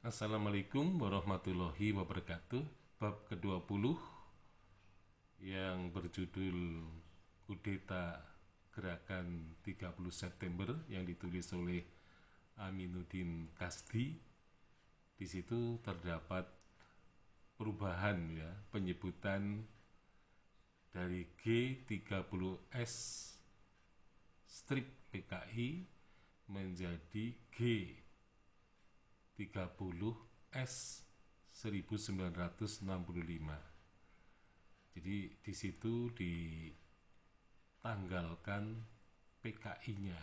Assalamualaikum warahmatullahi wabarakatuh. Bab ke-20 yang berjudul Kudeta Gerakan 30 September yang ditulis oleh Aminuddin Kasdi. Di situ terdapat perubahan penyebutan dari G30S strip PKI menjadi G30S 1965. Jadi di situ ditanggalkan PKI-nya.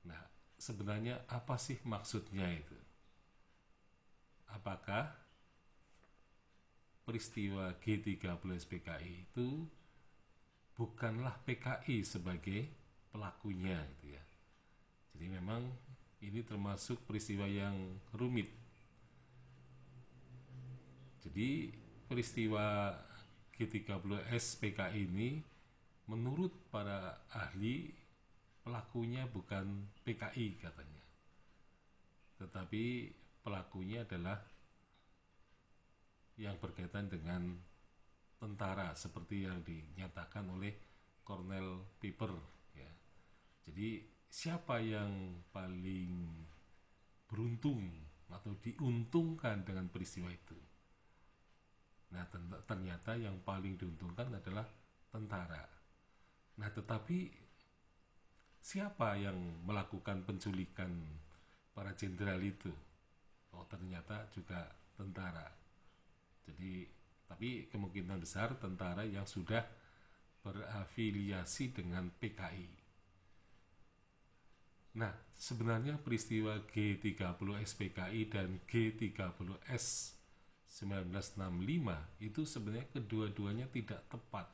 Nah, sebenarnya apa sih maksudnya itu? Apakah peristiwa G30S PKI itu bukanlah PKI sebagai pelakunya gitu ya. Jadi memang ini termasuk peristiwa yang rumit. Jadi peristiwa G30S PKI ini menurut para ahli pelakunya bukan PKI katanya. Tetapi pelakunya adalah yang berkaitan dengan tentara seperti yang dinyatakan oleh Cornel Piper ya. Jadi siapa yang paling beruntung atau diuntungkan dengan peristiwa itu? Nah, ternyata yang paling diuntungkan adalah tentara. Nah, tetapi siapa yang melakukan penculikan para jenderal itu? Oh, ternyata juga tentara. Jadi, tapi kemungkinan besar tentara yang sudah berafiliasi dengan PKI. Nah, sebenarnya peristiwa G30S PKI dan G30S 1965 itu sebenarnya kedua-duanya tidak tepat.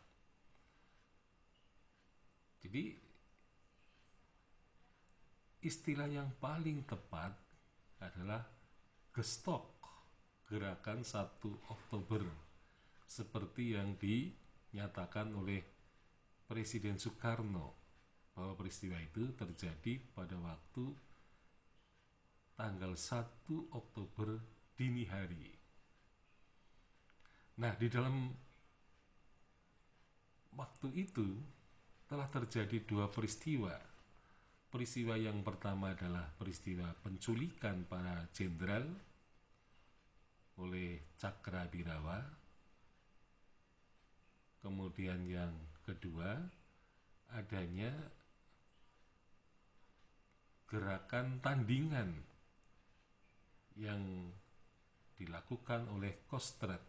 Jadi istilah yang paling tepat adalah gestok, gerakan 1 Oktober, seperti yang dinyatakan oleh Presiden Soekarno bahwa peristiwa itu terjadi pada waktu tanggal 1 Oktober dini hari. Nah, di dalam waktu itu telah terjadi dua peristiwa. Peristiwa yang pertama adalah peristiwa penculikan para jenderal oleh Cakrawirawa. Kemudian yang kedua, adanya gerakan tandingan yang dilakukan oleh Kostrad.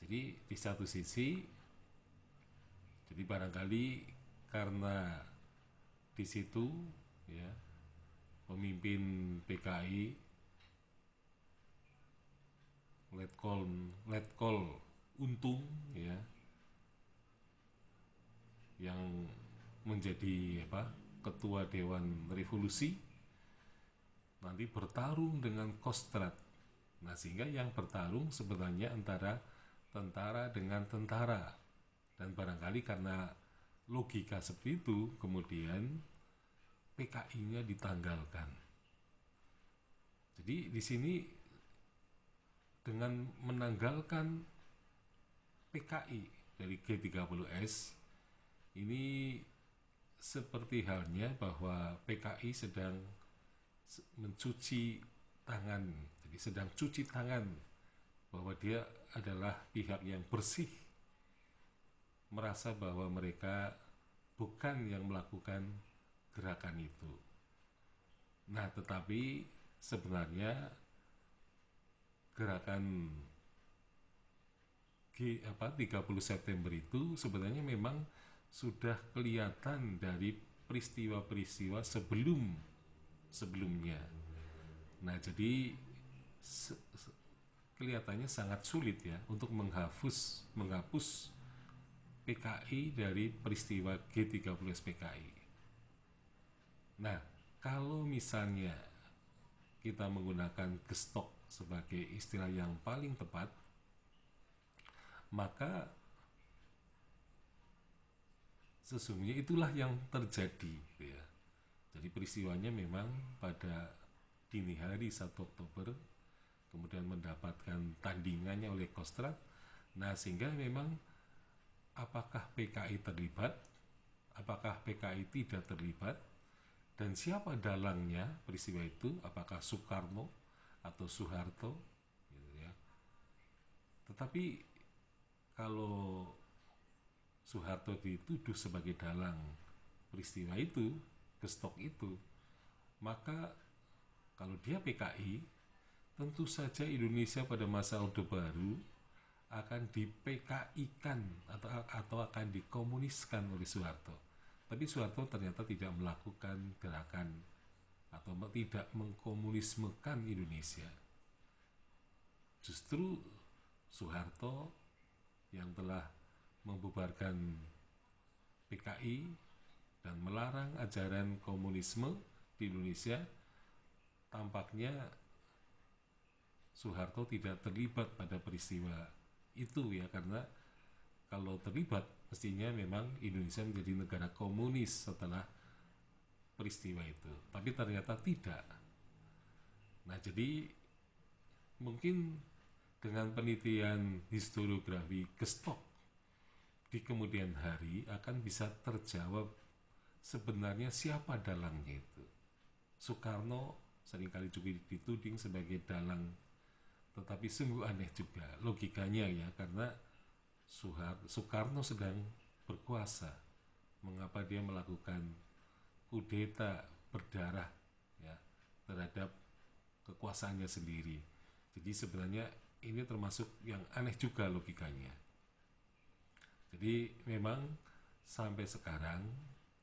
Jadi di satu sisi, jadi barangkali karena di situ ya pemimpin PKI Letkol Untung ya yang menjadi ketua Dewan Revolusi nanti bertarung dengan Kostrad. Nah, sehingga yang bertarung sebenarnya antara tentara dengan tentara, dan barangkali karena logika seperti itu kemudian PKI-nya ditanggalkan. Jadi di sini dengan menanggalkan PKI dari G30S ini seperti halnya bahwa PKI sedang mencuci tangan, jadi sedang cuci tangan bahwa dia adalah pihak yang bersih, merasa bahwa mereka bukan yang melakukan gerakan itu. Nah, tetapi sebenarnya gerakan 30 September itu sebenarnya memang sudah kelihatan dari peristiwa-peristiwa sebelumnya. Nah, jadi kelihatannya sangat sulit ya untuk menghapus PKI dari peristiwa G30S PKI. Nah, kalau misalnya kita menggunakan gestok sebagai istilah yang paling tepat, maka sesungguhnya itulah yang terjadi ya. Jadi peristiwanya memang pada dini hari 1 Oktober, kemudian mendapatkan tandingannya oleh Kostrad. Nah, sehingga memang apakah PKI terlibat, apakah PKI tidak terlibat, dan siapa dalangnya peristiwa itu, apakah Soekarno atau Soeharto, gitu ya. Tetapi kalau Soeharto dituduh sebagai dalang peristiwa itu, gestok itu, maka kalau dia PKI, tentu saja Indonesia pada masa Orde Baru akan di-PKI-kan atau akan dikomuniskan oleh Soeharto. Tapi Soeharto ternyata tidak melakukan gerakan atau tidak mengkomunismekan Indonesia. Justru Soeharto yang telah membubarkan PKI dan melarang ajaran komunisme di Indonesia, tampaknya Soeharto tidak terlibat pada peristiwa itu ya, karena kalau terlibat mestinya memang Indonesia menjadi negara komunis setelah peristiwa itu, tapi ternyata tidak. Nah, jadi mungkin dengan penelitian historiografi gestok di kemudian hari akan bisa terjawab sebenarnya siapa dalangnya itu. Soekarno seringkali juga dituding sebagai dalang, tetapi sungguh aneh juga logikanya ya, karena Soekarno sedang berkuasa. Mengapa dia melakukan kudeta berdarah ya terhadap kekuasaannya sendiri? Jadi sebenarnya ini termasuk yang aneh juga logikanya. Jadi memang sampai sekarang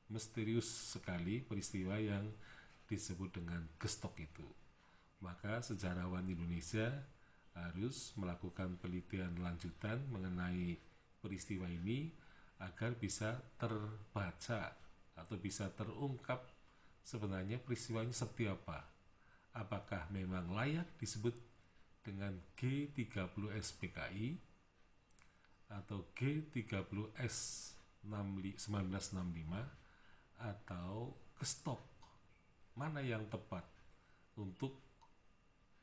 misterius sekali peristiwa yang disebut dengan gestok itu. Maka sejarawan Indonesia harus melakukan penelitian lanjutan mengenai peristiwa ini agar bisa terbaca atau bisa terungkap sebenarnya peristiwanya seperti apa. Apakah memang layak disebut dengan G30S PKI atau G30S 1965 atau gestok? Mana yang tepat untuk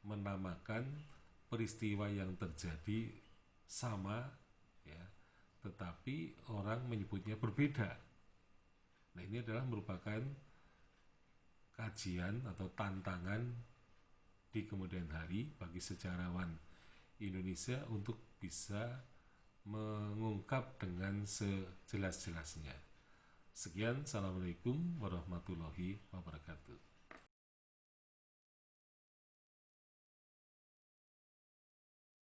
menamakan peristiwa yang terjadi sama ya, tetapi orang menyebutnya berbeda. Nah, ini adalah merupakan kajian atau tantangan di kemudian hari bagi sejarawan Indonesia untuk bisa mengungkap dengan sejelas-jelasnya. Sekian, Assalamualaikum warahmatullahi wabarakatuh.